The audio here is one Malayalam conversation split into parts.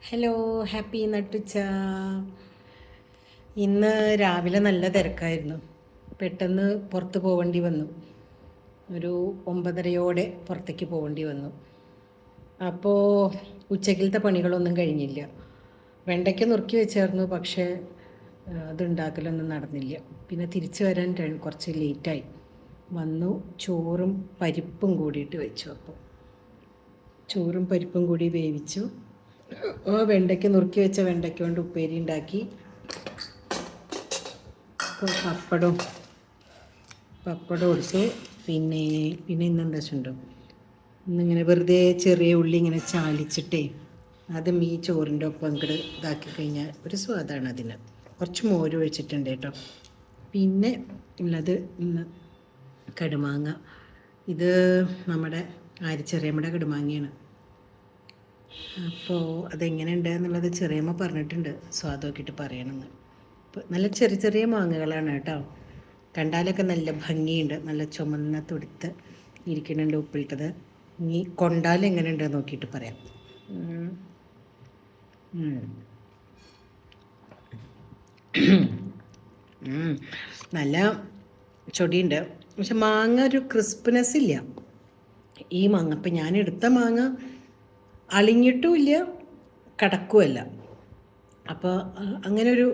ഹലോ, ഹാപ്പി നട്ടുച്ച. ഇന്ന് രാവിലെ നല്ല തിരക്കായിരുന്നു. പെട്ടെന്ന് പുറത്ത് പോവേണ്ടി വന്നു. ഒരു 9:30 പുറത്തേക്ക് പോവേണ്ടി വന്നു. അപ്പോൾ ഉച്ചക്കിലത്തെ പണികളൊന്നും കഴിഞ്ഞില്ല. വെണ്ടയ്ക്ക നുറുക്കി വെച്ചായിരുന്നു, പക്ഷേ അതുണ്ടാക്കലൊന്നും നടന്നില്ല. പിന്നെ തിരിച്ചു വരാൻ കുറച്ച് ലേറ്റായി. വന്നു ചോറും പരിപ്പും കൂടിയിട്ട് വെച്ചു. അപ്പോൾ ചോറും പരിപ്പും കൂടി വേവിച്ചു. വെണ്ടയ്ക്ക നുറുക്കി വെച്ച വെണ്ടയ്ക്ക കൊണ്ട് ഉപ്പേരി ഉണ്ടാക്കി. പപ്പടം ഒടിച്ചു. പിന്നെ ഇന്നെന്താ വെച്ചിട്ടുണ്ടോ, ഇന്നിങ്ങനെ വെറുതെ ചെറിയ ഉള്ളി ഇങ്ങനെ ചാലിച്ചിട്ടേ അതും ഈ ചോറിൻ്റെ ഒപ്പം ഇങ്ങോട്ട് ഇതാക്കി കഴിഞ്ഞാൽ ഒരു സ്വാദാണ് അതിന്. കുറച്ച് മോര് ഒഴിച്ചിട്ടുണ്ട് കേട്ടോ. പിന്നെ ഉള്ളത് ഇന്ന് കടുമാങ്ങ. ഇത് നമ്മുടെ ആരിച്ചെറിയമ്മയുടെ കടുമാങ്ങയാണ്. അപ്പോൾ അതെങ്ങനെയുണ്ട് എന്നുള്ളത് ചെറിയമ്മ പറഞ്ഞിട്ടുണ്ട്, സ്വാദ് നോക്കിയിട്ട് പറയണമെന്ന്. ഇപ്പോൾ നല്ല ചെറിയ ചെറിയ മാങ്ങകളാണ് കേട്ടോ. കണ്ടാലൊക്കെ നല്ല ഭംഗിയുണ്ട്, നല്ല ചുമന്ന തുടുത്ത് ഇരിക്കുന്നുണ്ട് ഉപ്പിട്ടത്. ഇനി കൊണ്ടാൽ എങ്ങനെയുണ്ട് നോക്കിയിട്ട് പറയാം. നല്ല ചൊടിയുണ്ട്, പക്ഷെ മാങ്ങ ഒരു ക്രിസ്പിനെസ് ഇല്ല ഈ മാങ്ങ. അപ്പം ഞാൻ എടുത്ത മാങ്ങ അളിഞ്ഞിട്ടുമില്ല, കടക്കുമല്ല. അപ്പോൾ അങ്ങനൊരു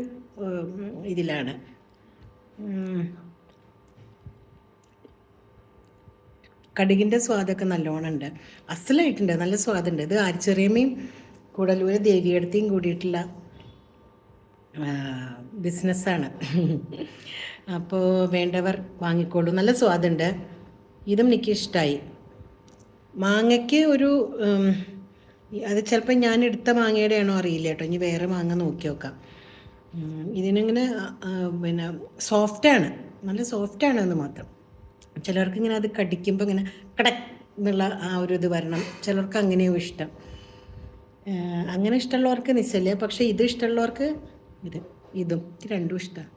ഇതിലാണ്. കടുകിൻ്റെ സ്വാദൊക്കെ നല്ലോണം ഉണ്ട്, അസലായിട്ടുണ്ട്, നല്ല സ്വാദുണ്ട്. ഇത് ആരിച്ചെറിയമ്മയും കൂടല്ലൂർ ദേവിയടുത്തേയും കൂടിയിട്ടുള്ള ബിസിനസ്സാണ്. അപ്പോൾ വേണ്ടവർ വാങ്ങിക്കോളൂ, നല്ല സ്വാദുണ്ട്. ഇതും എനിക്കിഷ്ടമായി. മാങ്ങയ്ക്ക് ഒരു അത് ചിലപ്പോൾ ഞാൻ എടുത്ത മാങ്ങയുടെ ആണോ അറിയില്ല കേട്ടോ. ഇനി വേറെ മാങ്ങ നോക്കി നോക്കാം. ഇതിനിങ്ങനെ പിന്നെ സോഫ്റ്റാണ്, നല്ല സോഫ്റ്റാണ് എന്ന് മാത്രം. ചിലർക്ക് ഇങ്ങനെ അത് കടിക്കുമ്പോൾ ഇങ്ങനെ കടക്ക് എന്നുള്ള ആ ഒരു ഇത് വരണം, ചിലർക്ക് അങ്ങനെയും ഇഷ്ടം. അങ്ങനെ ഇഷ്ടമുള്ളവർക്ക് നിശ്ചയില്ല, പക്ഷേ ഇത് ഇഷ്ടമുള്ളവർക്ക് ഇതും രണ്ടും ഇഷ്ടമാണ്.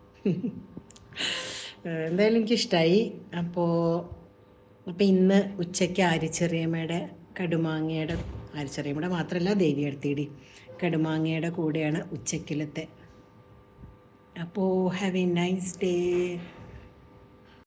എന്തായാലും എനിക്കിഷ്ടമായി. അപ്പോൾ ഇന്ന് ഉച്ചയ്ക്ക് ആരിച്ചെറിയമ്മയുടെ ആരിച്ചെറിയമ്മയുടെ മാത്രമല്ല ദേവിയടുത്തേടി കടുമാങ്ങയുടെ കൂടെയാണ് ഉച്ചക്കിലത്തെ. അപ്പോൾ ഹാവ് എ നൈസ് ഡേ.